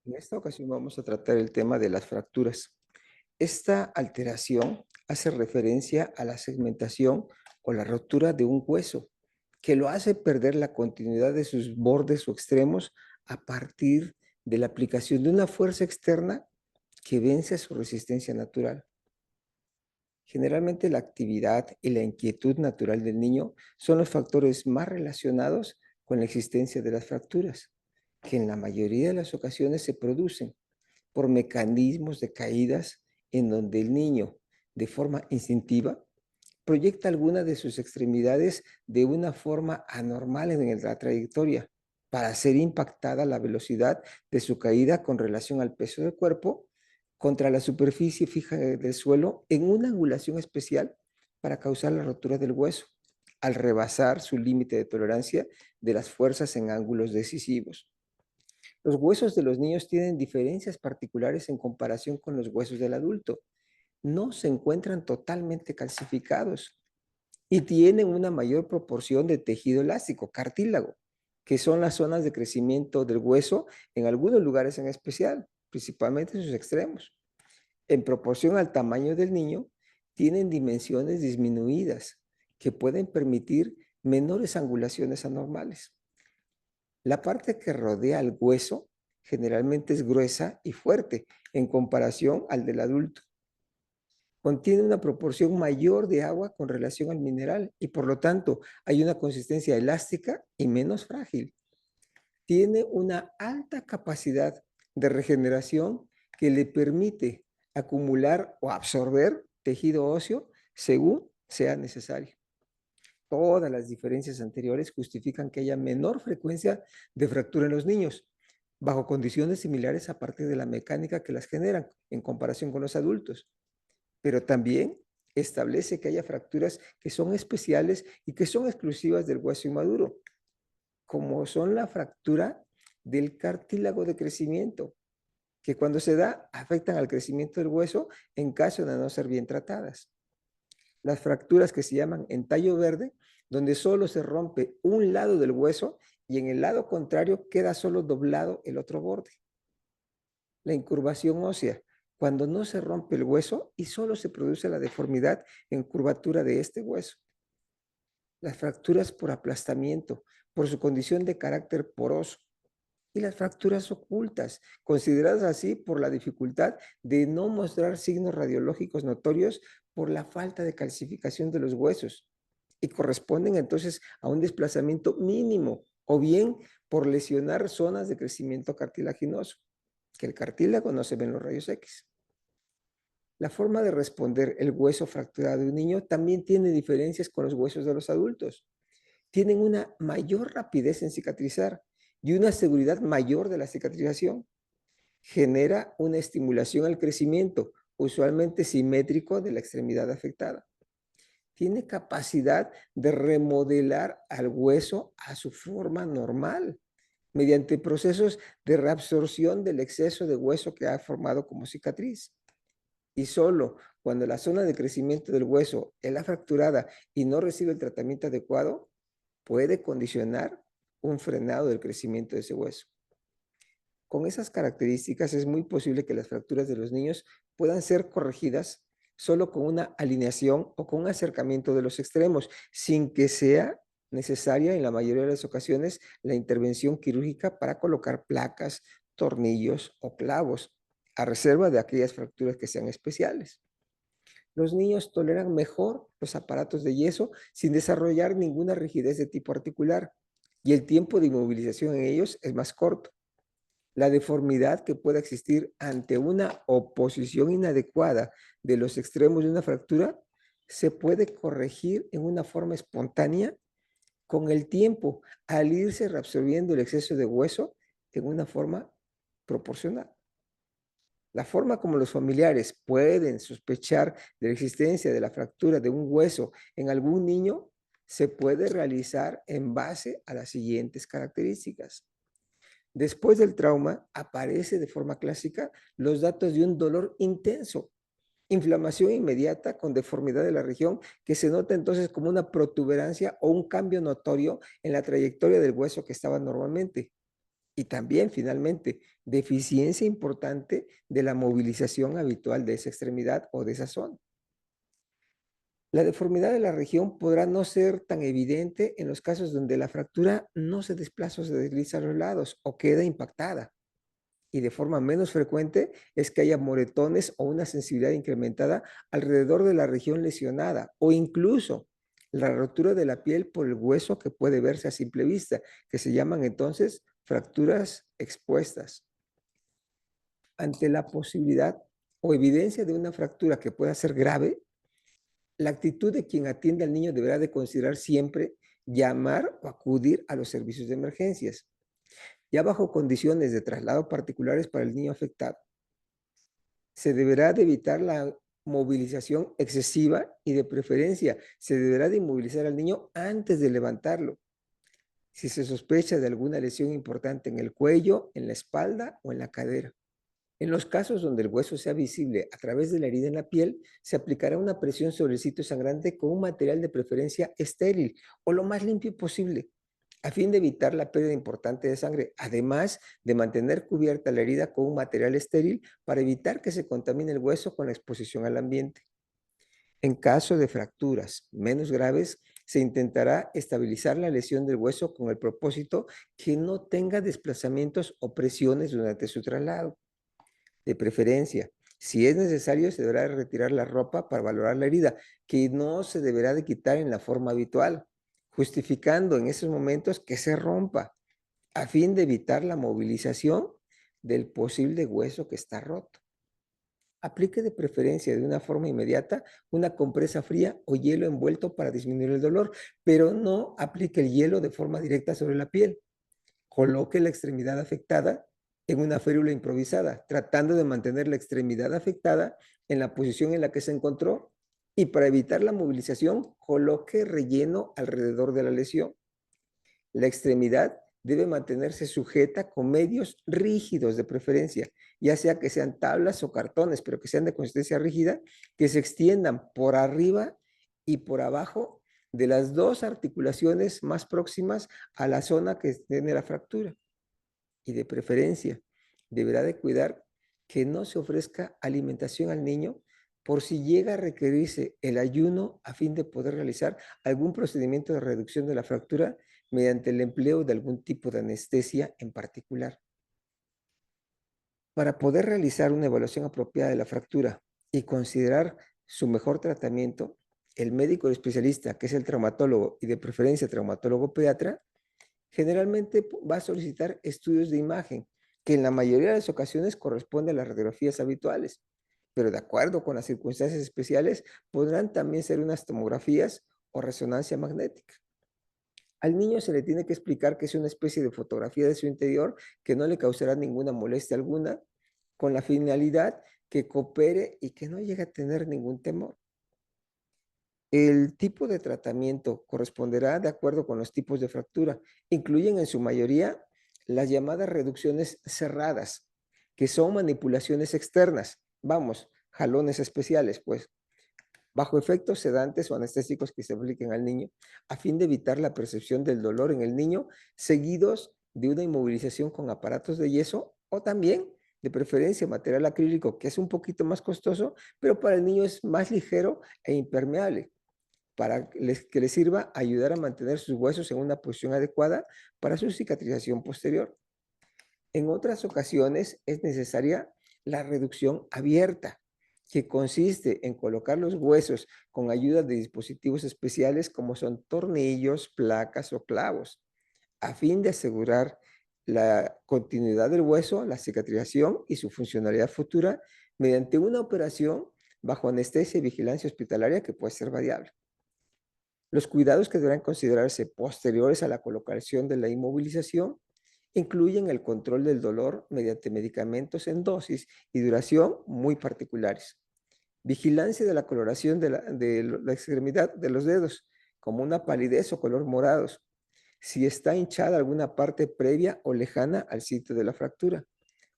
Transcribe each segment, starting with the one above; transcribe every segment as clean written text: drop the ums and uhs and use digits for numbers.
En esta ocasión vamos a tratar el tema de las fracturas. Esta alteración hace referencia a la segmentación o la rotura de un hueso, que lo hace perder la continuidad de sus bordes o extremos a partir de la aplicación de una fuerza externa que vence a su resistencia natural. Generalmente la actividad y la inquietud natural del niño son los factores más relacionados con la existencia de las fracturas, que en la mayoría de las ocasiones se producen por mecanismos de caídas en donde el niño, de forma instintiva, proyecta alguna de sus extremidades de una forma anormal en la trayectoria para ser impactada la velocidad de su caída con relación al peso del cuerpo contra la superficie fija del suelo en una angulación especial para causar la rotura del hueso, al rebasar su límite de tolerancia de las fuerzas en ángulos decisivos. Los huesos de los niños tienen diferencias particulares en comparación con los huesos del adulto. No se encuentran totalmente calcificados y tienen una mayor proporción de tejido elástico, cartílago, que son las zonas de crecimiento del hueso en algunos lugares en especial, principalmente en sus extremos. En proporción al tamaño del niño, tienen dimensiones disminuidas que pueden permitir menores angulaciones anormales. La parte que rodea al hueso generalmente es gruesa y fuerte en comparación al del adulto. Contiene una proporción mayor de agua con relación al mineral y por lo tanto hay una consistencia elástica y menos frágil. Tiene una alta capacidad de regeneración que le permite acumular o absorber tejido óseo según sea necesario. Todas las diferencias anteriores justifican que haya menor frecuencia de fractura en los niños, bajo condiciones similares a partir de la mecánica que las generan en comparación con los adultos. Pero también establece que haya fracturas que son especiales y que son exclusivas del hueso inmaduro, como son la fractura del cartílago de crecimiento, que cuando se da afectan al crecimiento del hueso en caso de no ser bien tratadas. Las fracturas que se llaman entallo verde, donde solo se rompe un lado del hueso y en el lado contrario queda solo doblado el otro borde. La incurvación ósea, cuando no se rompe el hueso y solo se produce la deformidad en curvatura de este hueso. Las fracturas por aplastamiento, por su condición de carácter poroso. Y las fracturas ocultas, consideradas así por la dificultad de no mostrar signos radiológicos notorios por la falta de calcificación de los huesos y corresponden entonces a un desplazamiento mínimo o bien por lesionar zonas de crecimiento cartilaginoso, que el cartílago no se ve en los rayos X. La forma de responder el hueso fracturado de un niño también tiene diferencias con los huesos de los adultos. Tienen una mayor rapidez en cicatrizar y una seguridad mayor de la cicatrización. Genera una estimulación al crecimiento, usualmente simétrico de la extremidad afectada. Tiene capacidad de remodelar al hueso a su forma normal mediante procesos de reabsorción del exceso de hueso que ha formado como cicatriz. Y solo cuando la zona de crecimiento del hueso es la fracturada y no recibe el tratamiento adecuado, puede condicionar un frenado del crecimiento de ese hueso. Con esas características es muy posible que las fracturas de los niños puedan ser corregidas solo con una alineación o con un acercamiento de los extremos, sin que sea necesaria en la mayoría de las ocasiones la intervención quirúrgica para colocar placas, tornillos o clavos, a reserva de aquellas fracturas que sean especiales. Los niños toleran mejor los aparatos de yeso sin desarrollar ninguna rigidez de tipo articular y el tiempo de inmovilización en ellos es más corto. La deformidad que pueda existir ante una oposición inadecuada de los extremos de una fractura se puede corregir en una forma espontánea con el tiempo al irse reabsorbiendo el exceso de hueso en una forma proporcional. La forma como los familiares pueden sospechar de la existencia de la fractura de un hueso en algún niño se puede realizar en base a las siguientes características. Después del trauma aparece de forma clásica los datos de un dolor intenso, inflamación inmediata con deformidad de la región que se nota entonces como una protuberancia o un cambio notorio en la trayectoria del hueso que estaba normalmente Y también, finalmente, deficiencia importante de la movilización habitual de esa extremidad o de esa zona. La deformidad de la región podrá no ser tan evidente en los casos donde la fractura no se desplaza o se desliza a los lados o queda impactada. Y de forma menos frecuente es que haya moretones o una sensibilidad incrementada alrededor de la región lesionada o incluso la rotura de la piel por el hueso que puede verse a simple vista, que se llaman entonces fracturas expuestas. Ante la posibilidad o evidencia de una fractura que pueda ser grave, la actitud de quien atiende al niño deberá de considerar siempre llamar o acudir a los servicios de emergencias, ya bajo condiciones de traslado particulares para el niño afectado. Se deberá de evitar la movilización excesiva y de preferencia se deberá de inmovilizar al niño antes de levantarlo. Si se sospecha de alguna lesión importante en el cuello, en la espalda o en la cadera. En los casos donde el hueso sea visible a través de la herida en la piel, se aplicará una presión sobre el sitio sangrante con un material de preferencia estéril o lo más limpio posible, a fin de evitar la pérdida importante de sangre, además de mantener cubierta la herida con un material estéril para evitar que se contamine el hueso con la exposición al ambiente. En caso de fracturas menos graves, se intentará estabilizar la lesión del hueso con el propósito que no tenga desplazamientos o presiones durante su traslado. De preferencia, si es necesario, se deberá retirar la ropa para valorar la herida, que no se deberá de quitar en la forma habitual, justificando en esos momentos que se rompa, a fin de evitar la movilización del posible hueso que está roto. Aplique de preferencia de una forma inmediata una compresa fría o hielo envuelto para disminuir el dolor, pero no aplique el hielo de forma directa sobre la piel. Coloque la extremidad afectada en una férula improvisada, tratando de mantener la extremidad afectada en la posición en la que se encontró y para evitar la movilización, coloque relleno alrededor de la lesión. La extremidad debe mantenerse sujeta con medios rígidos de preferencia, ya sea que sean tablas o cartones, pero que sean de consistencia rígida, que se extiendan por arriba y por abajo de las dos articulaciones más próximas a la zona que tiene la fractura. Y de preferencia, deberá de cuidar que no se ofrezca alimentación al niño por si llega a requerirse el ayuno a fin de poder realizar algún procedimiento de reducción de la fractura mediante el empleo de algún tipo de anestesia en particular. Para poder realizar una evaluación apropiada de la fractura y considerar su mejor tratamiento, el médico especialista, que es el traumatólogo y de preferencia traumatólogo pediatra, generalmente va a solicitar estudios de imagen, que en la mayoría de las ocasiones corresponden a las radiografías habituales, pero de acuerdo con las circunstancias especiales, podrán también ser unas tomografías o resonancia magnética. Al niño se le tiene que explicar que es una especie de fotografía de su interior que no le causará ninguna molestia alguna, con la finalidad que coopere y que no llegue a tener ningún temor. El tipo de tratamiento corresponderá de acuerdo con los tipos de fractura. Incluyen en su mayoría las llamadas reducciones cerradas, que son manipulaciones externas. Vamos, jalones especiales, pues, bajo efectos sedantes o anestésicos que se apliquen al niño, a fin de evitar la percepción del dolor en el niño, seguidos de una inmovilización con aparatos de yeso o también, de preferencia, material acrílico, que es un poquito más costoso, pero para el niño es más ligero e impermeable para que les sirva ayudar a mantener sus huesos en una posición adecuada para su cicatrización posterior. En otras ocasiones es necesaria la reducción abierta, que consiste en colocar los huesos con ayuda de dispositivos especiales como son tornillos, placas o clavos, a fin de asegurar la continuidad del hueso, la cicatrización y su funcionalidad futura mediante una operación bajo anestesia y vigilancia hospitalaria que puede ser variable. Los cuidados que deberán considerarse posteriores a la colocación de la inmovilización incluyen el control del dolor mediante medicamentos en dosis y duración muy particulares. Vigilancia de la coloración de la extremidad de los dedos, como una palidez o color morados, si está hinchada alguna parte previa o lejana al sitio de la fractura,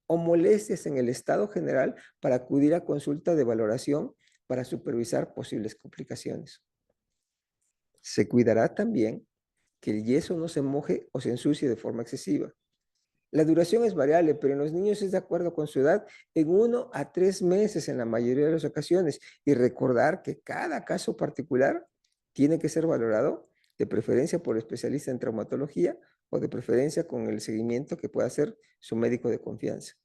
o molestias en el estado general para acudir a consulta de valoración para supervisar posibles complicaciones. Se cuidará también que el yeso no se moje o se ensucie de forma excesiva. La duración es variable, pero en los niños es de acuerdo con su edad, en 1 a 3 meses en la mayoría de las ocasiones. Y recordar que cada caso particular tiene que ser valorado, de preferencia por especialista en traumatología o de preferencia con el seguimiento que pueda hacer su médico de confianza.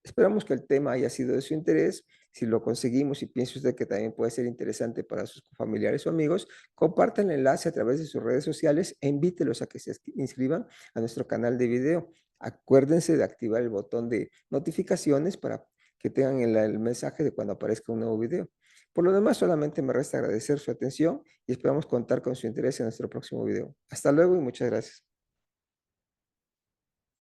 Esperamos que el tema haya sido de su interés. Si lo conseguimos y piensa usted que también puede ser interesante para sus familiares o amigos, compartan el enlace a través de sus redes sociales e invítelos a que se inscriban a nuestro canal de video. Acuérdense de activar el botón de notificaciones para que tengan el mensaje de cuando aparezca un nuevo video. Por lo demás, solamente me resta agradecer su atención y esperamos contar con su interés en nuestro próximo video. Hasta luego y muchas gracias.